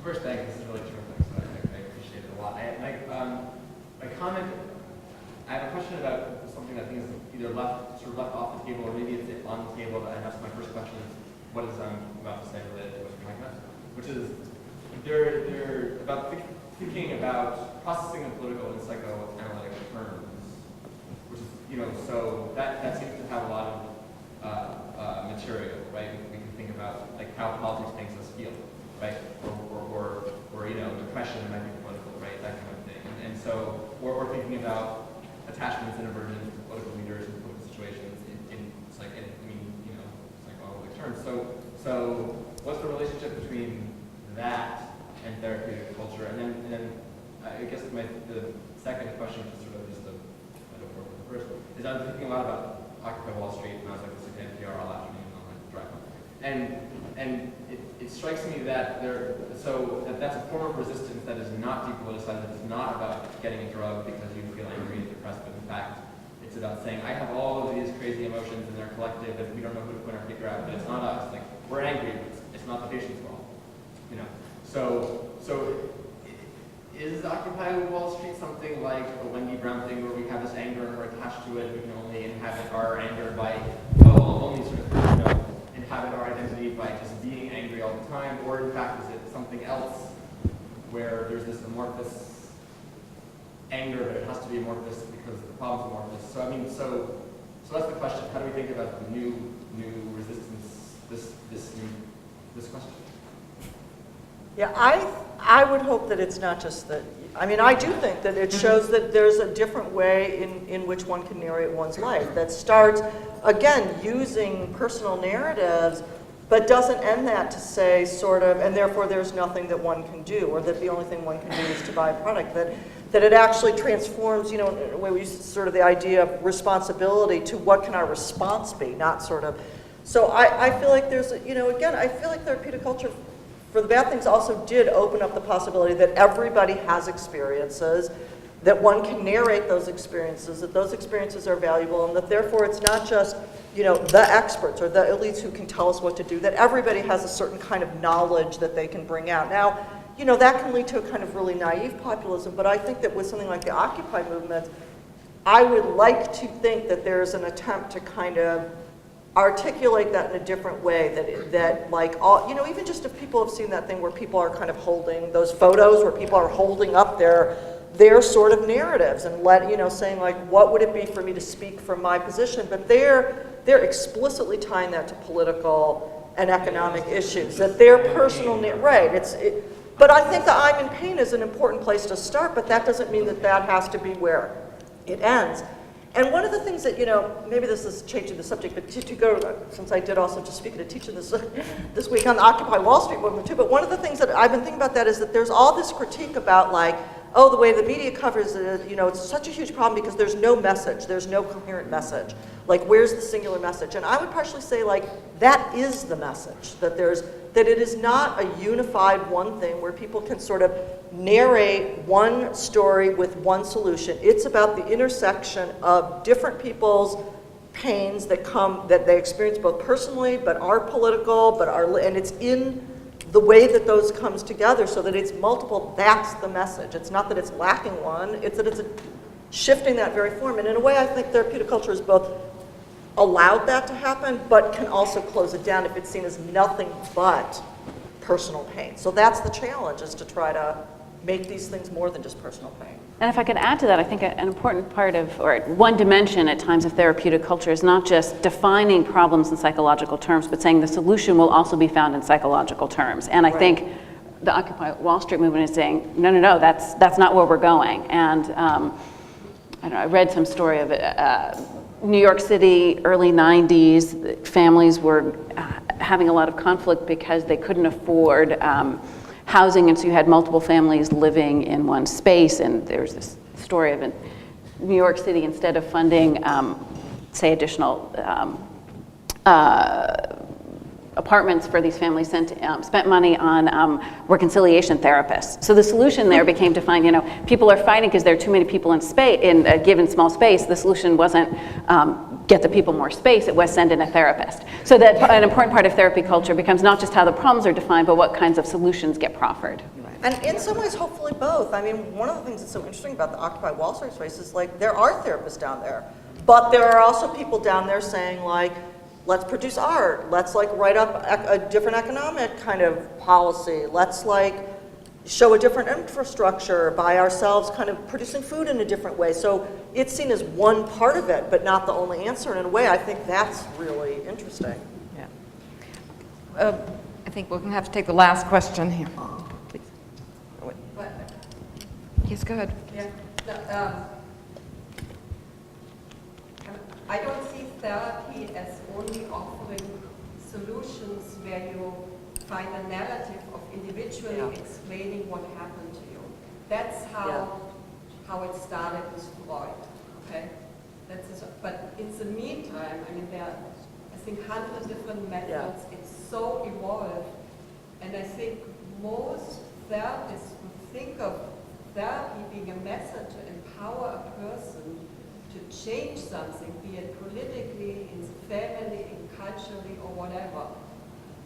First, thank you. This is really terrific, so I appreciate it a lot. My comment, I have a question about something that I think is either left off the table, or maybe it's on the table, and that's my first question is, what is I'm about to say related to what you're talking about? Which is, they're about thinking about processing of political and psychoanalytic terms, which is, you know, so that seems to have a lot of material, right? We can think about like how politics makes us feel, right? Or you know, depression might be political, right? That kind of thing. And so we're thinking about attachments and aversions to political leaders and political situations in psychoanalytic terms. So what's the relationship between that and therapeutic culture? And then I guess the second question, which is sort of just the metaphor for the first, is I was thinking a lot about Occupy Wall Street when I was like listening to NPR all afternoon on my drive home. And it strikes me that that's a form of resistance that is not depoliticized. It's not about getting a drug because you feel angry and depressed, but in fact, it's about saying, I have all of these crazy emotions and they're collective and we don't know who to point our finger at, but it's not us. Like, we're angry, but it's not the patient's fault. You know? So is Occupy Wall Street something like a Wendy Brown thing where we have this anger and we're attached to it, we can only inhabit our anger by, only sort of, you know, inhabit our identity by just being angry all the time, or in fact is it something else where there's this amorphous anger, but it has to be amorphous because the problem's amorphous. So I mean, so that's the question. How do we think about the new resistance, this question? Yeah, I would hope that it's not just that. I mean, I do think that it shows that there's a different way in which one can narrate one's life that starts, again, using personal narratives, but doesn't end that to say sort of, and therefore there's nothing that one can do, or that the only thing one can do is to buy a product. That it actually transforms, you know, in a way we use sort of the idea of responsibility to what can our response be, not sort of. So I feel like there's, you know, again, I feel like therapeutic culture for the bad things also did open up the possibility that everybody has experiences, that one can narrate those experiences, that those experiences are valuable, and that therefore it's not just, you know, the experts or the elites who can tell us what to do, that everybody has a certain kind of knowledge that they can bring out. Now, you know, that can lead to a kind of really naive populism, but I think that with something like the Occupy movement, I would like to think that there's an attempt to kind of articulate that in a different way, that like all, you know, even just if people have seen that thing where people are kind of holding those photos, where people are holding up their sort of narratives and saying like, what would it be for me to speak from my position? But there they're explicitly tying that to political and economic issues, that their personal need, right, but I think the I'm in pain is an important place to start, but that doesn't mean that that has to be where it ends. And one of the things that, maybe this is changing the subject, but to go, since I did also just speak at a teacher this week on the Occupy Wall Street movement too, but one of the things that I've been thinking about that is that there's all this critique about like, oh, the way the media covers it, it's such a huge problem because there's no message, there's no coherent message. Like, where's the singular message? And I would partially say, like, that is the message, that it is not a unified one thing where people can sort of narrate one story with one solution. It's about the intersection of different people's pains that they experience both personally, but are political, and it's in the way that those comes together so that it's multiple. That's the message. It's not that it's lacking one, it's that it's shifting that very form. And in a way, I think therapeutic culture is both allowed that to happen, but can also close it down if it's seen as nothing but personal pain. So that's the challenge, is to try to make these things more than just personal pain. And if I could add to that, I think an important part of, or one dimension at times of therapeutic culture is not just defining problems in psychological terms, but saying the solution will also be found in psychological terms. And I think the Occupy Wall Street movement is saying, no, that's not where we're going. And I read some story of New York City, early 90s, families were having a lot of conflict because they couldn't afford housing, and so you had multiple families living in one space. And there's this story of in New York City, instead of funding, say, additional apartments for these families, spent money on reconciliation therapists. So the solution there became to find, people are fighting because there are too many people in a given small space. The solution wasn't get the people more space, it was send in a therapist. So that an important part of therapy culture becomes not just how the problems are defined, but what kinds of solutions get proffered. And in some ways, hopefully both. I mean, one of the things that's so interesting about the Occupy Wall Street space is, like, there are therapists down there, but there are also people down there saying, like, let's produce art, let's, like, write up a different economic kind of policy, let's, like, show a different infrastructure by ourselves, kind of producing food in a different way. So it's seen as one part of it, but not the only answer. And in a way, I think that's really interesting. Yeah. I think we're going to have to take the last question here. Please. Yes, go ahead. Yeah. I don't see therapy as only offering solutions where you find a narrative of individually explaining what happened to you. That's how it started with Freud. Okay, but in the meantime, I mean, there are, I think, 100 different methods. It's so evolved, and I think most therapists would think of therapy being a method to empower a person to change something, be it politically, in the family, in culturally, or whatever.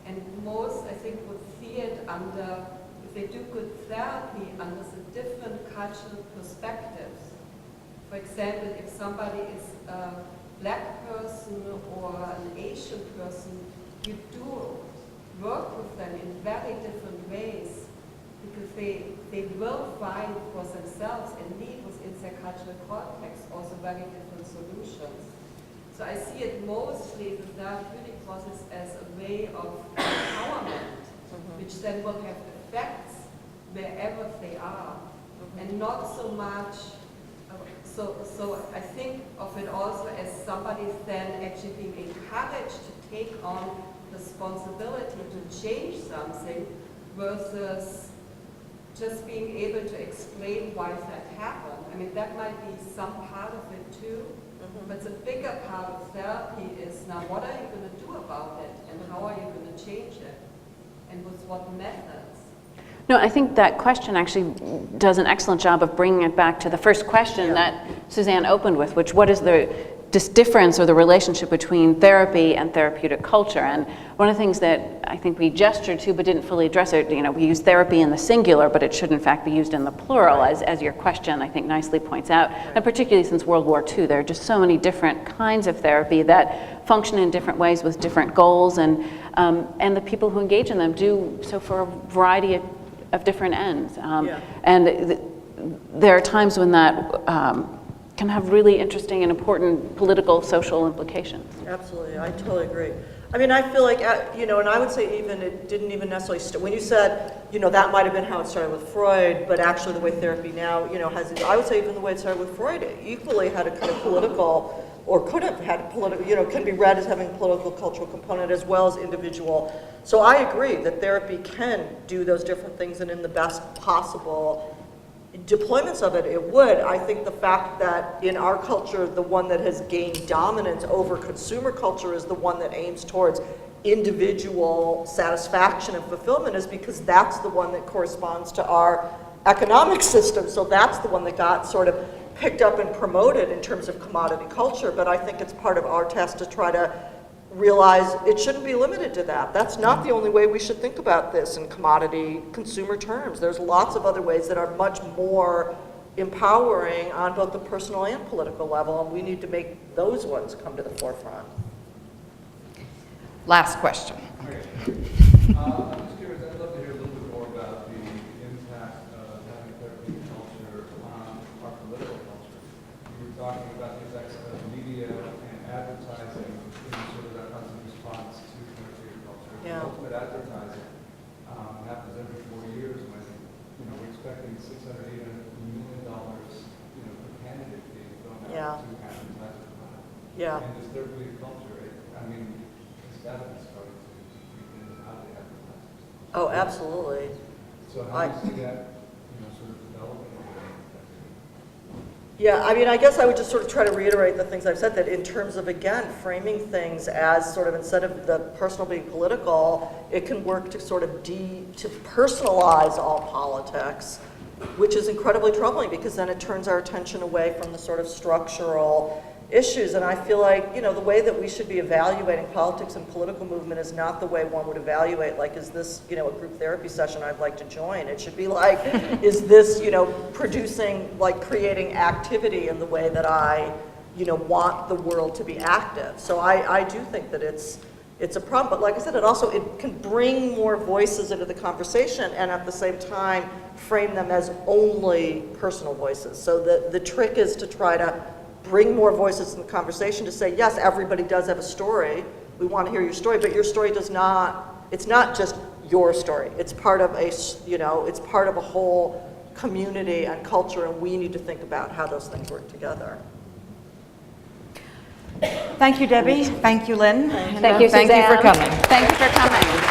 And most, I think, would see it under, if they do good therapy, under the different cultural perspectives. For example, if somebody is a black person or an Asian person, you do work with them in very different ways, because they will find for themselves and need within their cultural context also very different solutions. So I see it mostly, the therapeutic process, as a way of empowerment, which then will have effects wherever they are, and not so much, so I think of it also as somebody then actually being encouraged to take on responsibility to change something, versus just being able to explain why that happened. I mean, that might be some part of it too, but the bigger part of therapy is now, what are you going to do about it, and how are you going to change it, and with what methods? No, I think that question actually does an excellent job of bringing it back to the first question that Suzanne opened with, which, what is the difference or the relationship between therapy and therapeutic culture? And one of the things that I think we gestured to but didn't fully address it, we use therapy in the singular, but it should in fact be used in the plural, as your question I think nicely points out. And particularly since World War II, there are just so many different kinds of therapy that function in different ways with different goals, and the people who engage in them do so for a variety of different ends. And there are times when that can have really interesting and important political, social implications. Absolutely, I totally agree. I mean, I feel like, and I would say even it didn't even necessarily, when you said, that might have been how it started with Freud, but actually the way therapy now, has, I would say even the way it started with Freud, it equally had a kind of political, or could have had a political, can be read as having a political, cultural component as well as individual. So I agree that therapy can do those different things, and in the best possible deployments of it, it would. I think the fact that in our culture, the one that has gained dominance over consumer culture is the one that aims towards individual satisfaction and fulfillment is because that's the one that corresponds to our economic system. So that's the one that got sort of picked up and promoted in terms of commodity culture. But I think it's part of our task to try to realize it shouldn't be limited to that. That's not the only way we should think about this in commodity consumer terms. There's lots of other ways that are much more empowering on both the personal and political level, and we need to make those ones come to the forefront. Last question. I'm just curious, I'd love to hear a little bit more about the impact of having therapeutic culture on our political culture. You were talking about the effects of media and advertising in sort of that constant response to therapeutic culture. Yeah. Ultimate advertising happens every 4 years when, we're expecting $600, $800 million, per candidate being thrown out to advertise the product. Yeah. And this therapeutic culture, it's definitely starting to creep into how they advertise. Oh, absolutely. So how do you see that, sort of developing? Yeah, I mean, I guess I would just sort of try to reiterate the things I've said, that in terms of, again, framing things as sort of, instead of the personal being political, it can work to sort of to personalize all politics, which is incredibly troubling because then it turns our attention away from the sort of structural issues. And I feel like, the way that we should be evaluating politics and political movement is not the way one would evaluate, like, is this, a group therapy session I'd like to join? It should be like, is this, producing, like, creating activity in the way that I, want the world to be active. So I do think that it's a problem, but like I said, it can bring more voices into the conversation and at the same time frame them as only personal voices. So the trick is to try to bring more voices in the conversation to say, yes, everybody does have a story. We want to hear your story, but your story it's not just your story. It's part of it's part of a whole community and culture, and we need to think about how those things work together. Thank you, Debbie. Thank you, Lynn. Thank you, Suzanne. Thank you for coming. Thank you for coming.